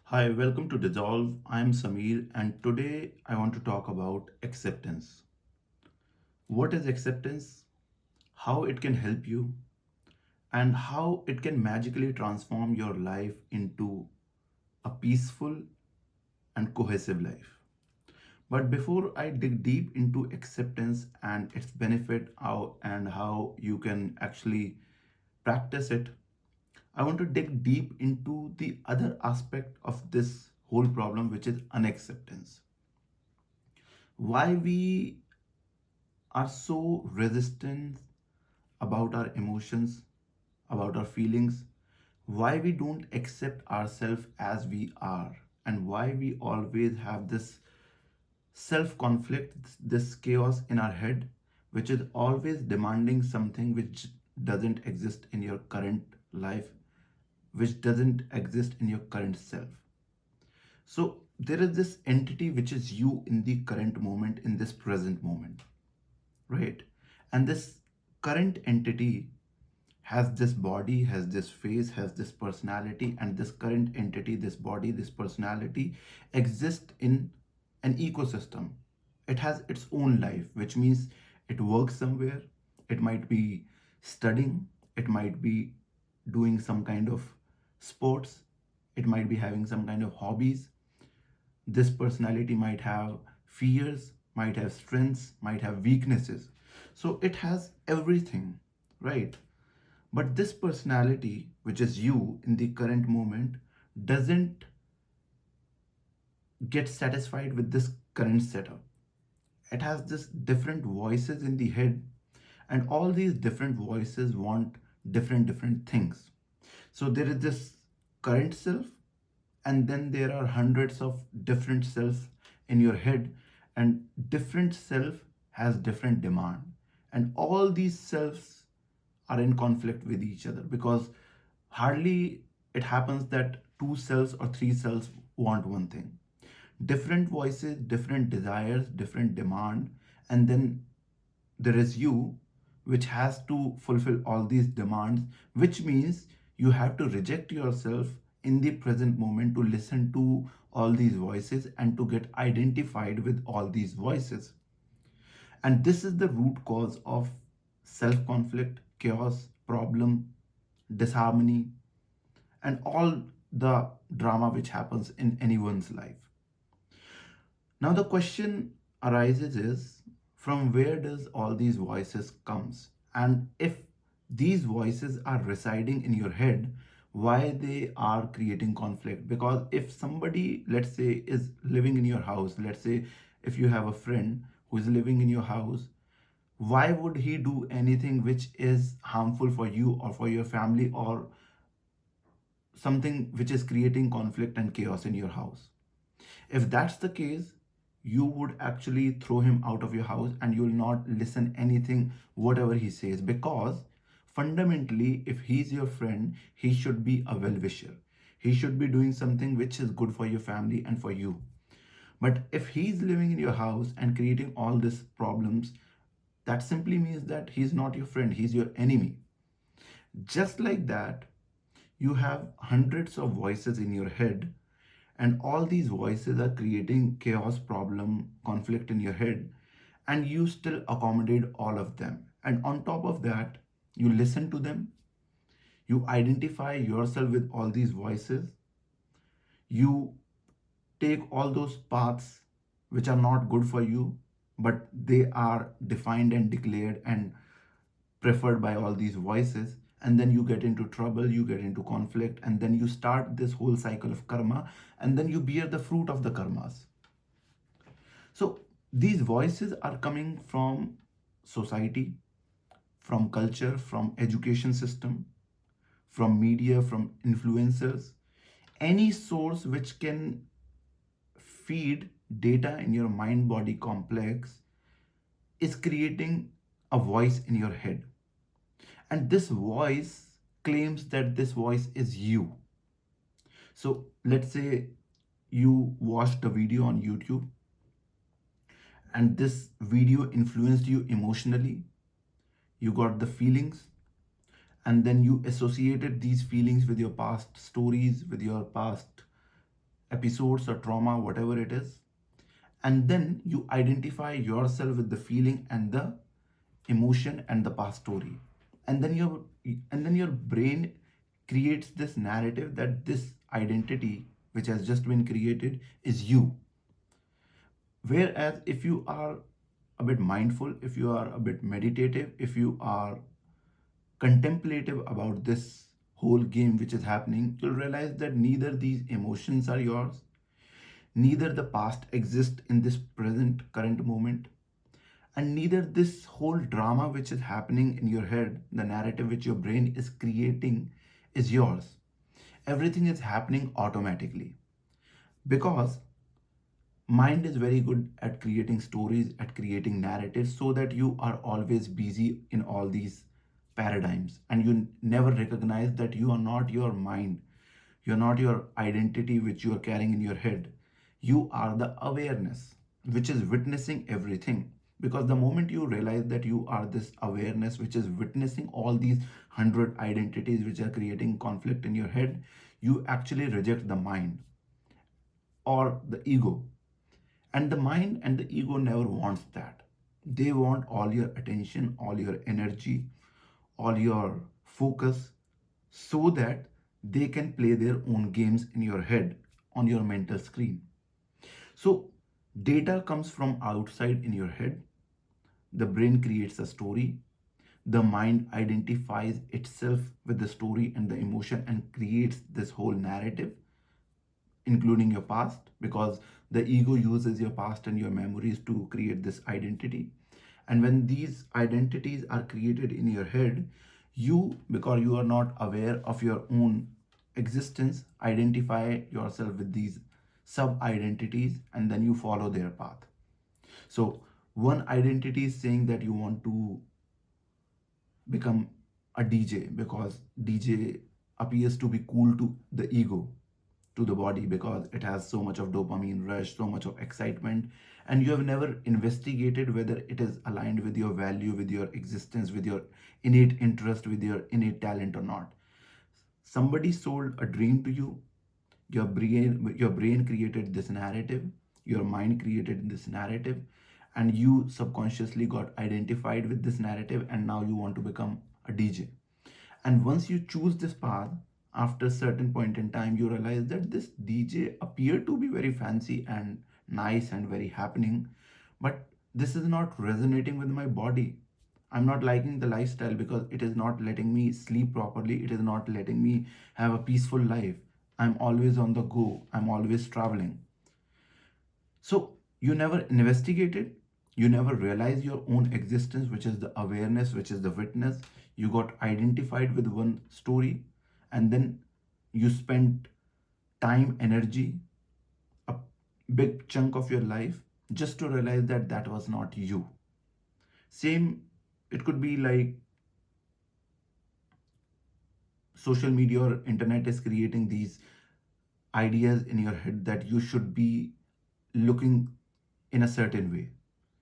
Hi, welcome to Dissolve. I'm Samir, and today I want to talk about acceptance. What is acceptance? How it can help you, and how it can magically transform your life into a peaceful and cohesive life. But before I dig deep into acceptance and its benefit, how you can actually practice it, I want to dig deep into the other aspect of this whole problem, which is unacceptance. Why we are so resistant about our emotions, about our feelings, why we don't accept ourselves as we are, and why we always have this self conflict, this chaos in our head, which is always demanding something which doesn't exist in your current life, which doesn't exist in your current self. So, there is this entity which is you in the current moment, in this present moment, right? And this current entity has this body, has this face, has this personality, and this current entity, this body, this personality exists in an ecosystem. It has its own life, which means it works somewhere. It might be studying, it might be doing some kind of sports, it might be having some kind of hobbies. This personality might have fears, might have strengths, might have weaknesses. So it has everything, right? But this personality, which is you in the current moment, doesn't get satisfied with this current setup. It has this different voices in the head, and all these different voices want different things. So there is this current self, and then there are hundreds of different selves in your head, and different self has different demand, and all these selves are in conflict with each other because hardly it happens that two cells or three cells want one thing. Different voices, different desires, different demand, and then there is you, which has to fulfill all these demands, which means you have to reject yourself in the present moment to listen to all these voices and to get identified with all these voices. And this is the root cause of self conflict, chaos, problem, disharmony, and all the drama which happens in anyone's life. Now the question arises is, from where does all these voices comes? And if these voices are residing in your head, why they are creating conflict? Because if somebody, let's say, is living in your house, let's say if you have a friend who is living in your house, why would he do anything which is harmful for you or for your family, or something which is creating conflict and chaos in your house? If that's the case, you would actually throw him out of your house and you'll not listen anything whatever he says, because fundamentally if he's your friend, he should be a well-wisher. He should be doing something which is good for your family and for you. But if he's living in your house and creating all these problems, that simply means that he's not your friend, he's your enemy. Just like that, you have hundreds of voices in your head, and all these voices are creating chaos, problem, conflict in your head, and you still accommodate all of them. And on top of that, you listen to them, you identify yourself with all these voices, you take all those paths which are not good for you, but they are defined and declared and preferred by all these voices, and then you get into trouble, you get into conflict, and then you start this whole cycle of karma, and then you bear the fruit of the karmas. So these voices are coming from society, from culture, from education system, from media, from influencers, any source which can feed data in your mind body complex is creating a voice in your head. And this voice claims that this voice is you. So let's say you watched a video on YouTube, and this video influenced you emotionally. You got the feelings, and then you associated these feelings with your past stories, with your past episodes or trauma, whatever it is. And then you identify yourself with the feeling and the emotion and the past story. And then your brain creates this narrative that this identity which has just been created is you. Whereas if you are a bit mindful, if you are a bit meditative, if you are contemplative about this whole game which is happening, you'll realize that neither these emotions are yours, neither the past exists in this present current moment, and neither this whole drama which is happening in your head, the narrative which your brain is creating, is yours. Everything is happening automatically because mind is very good at creating stories, at creating narratives, so that you are always busy in all these paradigms and you never recognize that you are not your mind, you're not your identity which you are carrying in your head. You are the awareness which is witnessing everything. Because the moment you realize that you are this awareness which is witnessing all these 100 identities which are creating conflict in your head, you actually reject the mind or the ego. And the mind and the ego never wants that. They want all your attention, all your energy, all your focus, so that they can play their own games in your head on your mental screen. So data comes from outside in your head. The brain creates a story. The mind identifies itself with the story and the emotion and creates this whole narrative, including your past, because the ego uses your past and your memories to create this identity. And when these identities are created in your head, you, because you are not aware of your own existence, identify yourself with these sub identities and then you follow their path. So, one identity is saying that you want to become a DJ because DJ appears to be cool to the ego, to the body, because it has so much of dopamine rush, so much of excitement, and you have never investigated whether it is aligned with your value, with your existence, with your innate interest, with your innate talent or not. Somebody sold a dream to you. Your brain created this narrative, your mind created this narrative, and you subconsciously got identified with this narrative, and now you want to become a DJ. And once you choose this path, after a certain point in time, you realize that this DJ appeared to be very fancy and nice and very happening, but this is not resonating with my body. I'm not liking the lifestyle because it is not letting me sleep properly. It is not letting me have a peaceful life. I'm always on the go. I'm always traveling. So you never investigated, you never realized your own existence, which is the awareness, which is the witness. You got identified with one story, and then you spent time, energy, a big chunk of your life just to realize that that was not you. Same, it could be like social media or internet is creating these ideas in your head that you should be looking in a certain way,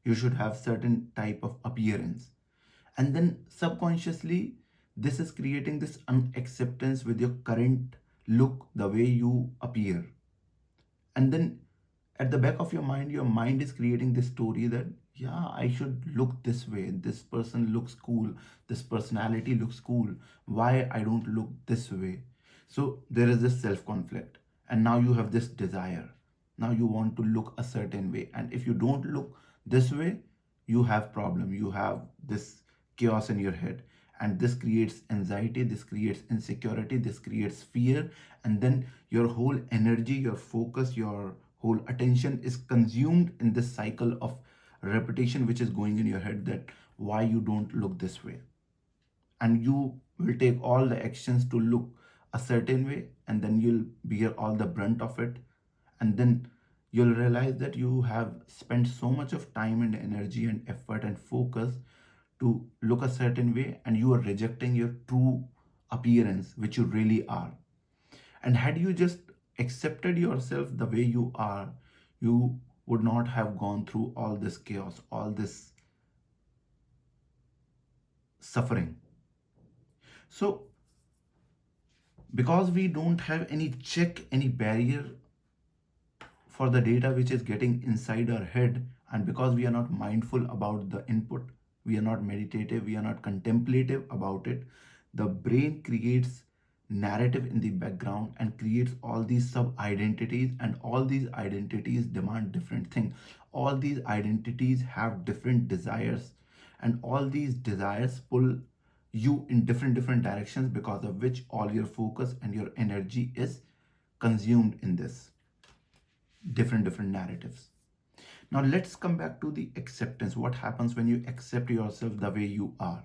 you should have certain type of appearance, and then subconsciously this is creating this unacceptance with your current look, the way you appear. And then at the back of your mind is creating this story that, yeah, I should look this way, this person looks cool, this personality looks cool, why I don't look this way? So there is this self conflict, and now you have this desire, now you want to look a certain way, and if you don't look this way, you have problem, you have this chaos in your head, and this creates anxiety, this creates insecurity, this creates fear, and then your whole energy, your focus, your whole attention is consumed in this cycle of repetition which is going in your head, that why you don't look this way. And you will take all the actions to look a certain way, and then you'll bear all the brunt of it. And then you'll realize that you have spent so much of time and energy and effort and focus to look a certain way, and you are rejecting your true appearance which you really are. And had you just accepted yourself the way you are, you would not have gone through all this chaos, all this suffering. So because we don't have any check, any barrier for the data which is getting inside our head. And because we are not mindful about the input, we are not meditative, we are not contemplative about it, the brain creates narrative in the background and creates all these sub identities, and all these identities demand different things. All these identities have different desires, and all these desires pull you in different directions, because of which all your focus and your energy is consumed in this different narratives. Now let's come back to the acceptance. What happens when you accept yourself the way you are?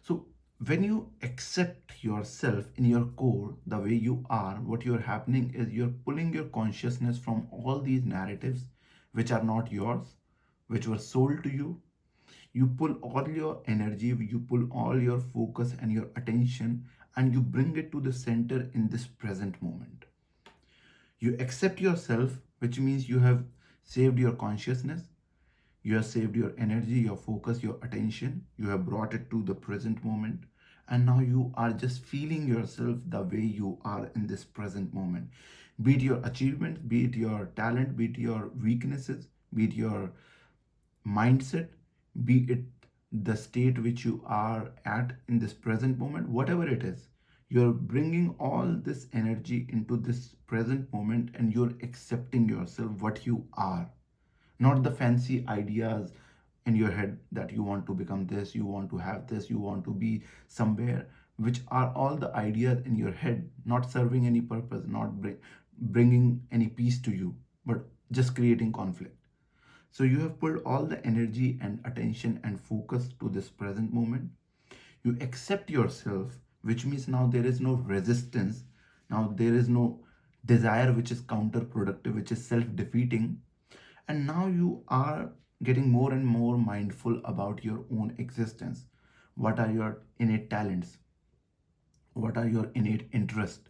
So when you accept yourself in your core the way you are, what you're happening is you're pulling your consciousness from all these narratives which are not yours, which were sold to you. You pull all your energy, you pull all your focus and your attention, and you bring it to the center in this present moment. You accept yourself, which means you have saved your consciousness, you have saved your energy, your focus, your attention, you have brought it to the present moment, and now you are just feeling yourself the way you are in this present moment. Be it your achievements, be it your talent, be it your weaknesses, be it your mindset, be it the state which you are at in this present moment, whatever it is, you're bringing all this energy into this present moment, and you're accepting yourself what you are, not the fancy ideas in your head that you want to become this, you want to have this, you want to be somewhere, which are all the ideas in your head, not serving any purpose, not bringing any peace to you, but just creating conflict. So you have pulled all the energy and attention and focus to this present moment. You accept yourself, which means now there is no resistance. Now there is no desire which is counterproductive, which is self-defeating. And now you are getting more and more mindful about your own existence. What are your innate talents? What are your innate interests?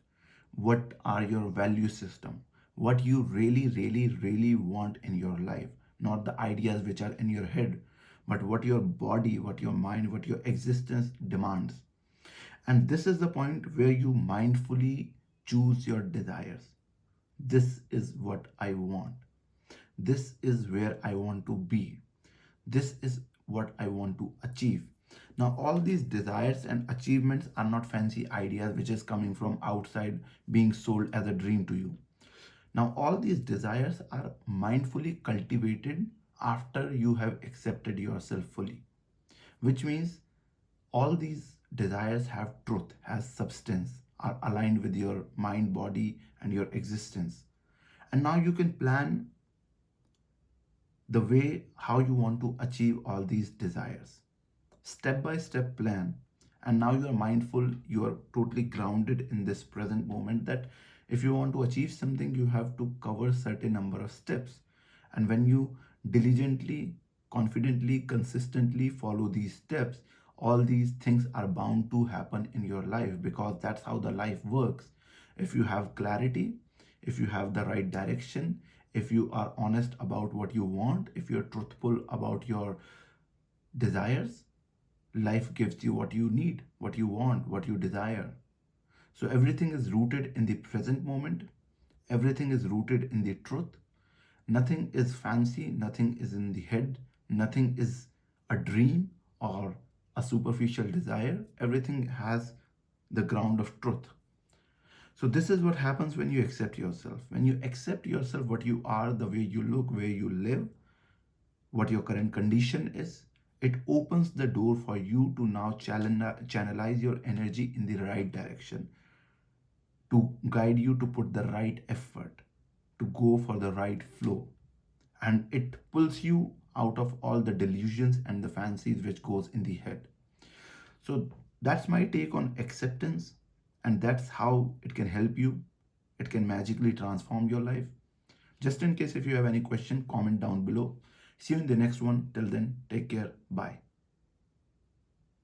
What are your value system? What you really want in your life? Not the ideas which are in your head, but what your body, what your mind, what your existence demands. And this is the point where you mindfully choose your desires. This is what I want. This is where I want to be. This is what I want to achieve. Now, all these desires and achievements are not fancy ideas which is coming from outside being sold as a dream to you. Now, all these desires are mindfully cultivated after you have accepted yourself fully, which means all these desires have truth, has substance, are aligned with your mind, body, and your existence. And now you can plan the way how you want to achieve all these desires. Step by step plan. And now you are mindful, you are totally grounded in this present moment, that if you want to achieve something, you have to cover certain number of steps. And when you diligently, confidently, consistently follow these steps, all these things are bound to happen in your life, because that's how the life works. If you have clarity, if you have the right direction, if you are honest about what you want, if you're truthful about your desires, life gives you what you need, what you want, what you desire. So everything is rooted in the present moment. Everything is rooted in the truth. Nothing is fancy. Nothing is in the head. Nothing is a dream or a superficial desire. Everything has the ground of truth. So this is what happens when you accept yourself. When you accept yourself, what you are, the way you look, where you live, what your current condition is, it opens the door for you to now channelize your energy in the right direction, to guide you to put the right effort, to go for the right flow. And it pulls you out of all the delusions and the fancies which goes in the head. So that's my take on acceptance, and that's how it can help you. It can magically transform your life. Just in case if you have any question, comment down below. See you in the next one. Till then, take care. Bye.